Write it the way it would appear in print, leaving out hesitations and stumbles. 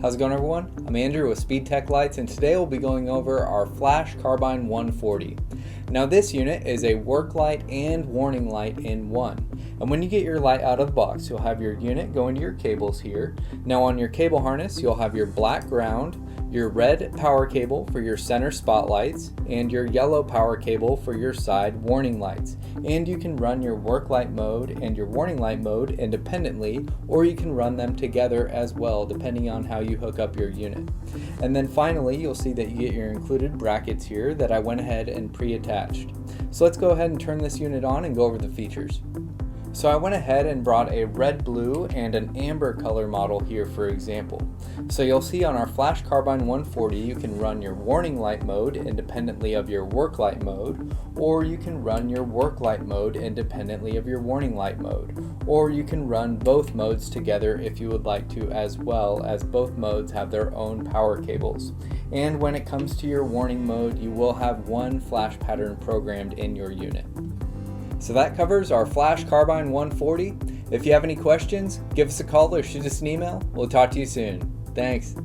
How's it going, everyone? I'm Andrew with SpeedTech Lights, and today we'll be going over our Flash Carbine 140. Now this unit is a work light and warning light in one. And when you get your light out of the box, you'll have your unit go into your cables here. Now on your cable harness, you'll have your black ground, your red power cable for your center spotlights, and your yellow power cable for your side warning lights. And you can run your work light mode and your warning light mode independently, or you can run them together as well, depending on how you hook up your unit. And then finally, you'll see that you get your included brackets here that I went ahead and pre-attached. So let's go ahead and turn this unit on and go over the features. So I went ahead and brought a red, blue, and an amber color model here for example. So you'll see on our Flash Carbine 140 you can run your warning light mode independently of your work light mode, or you can run your work light mode independently of your warning light mode, or you can run both modes together if you would like to, as well as both modes have their own power cables. And when it comes to your warning mode, you will have one flash pattern programmed in your unit. So that covers our Flash Carbine 140. If you have any questions, give us a call or shoot us an email. We'll talk to you soon. Thanks.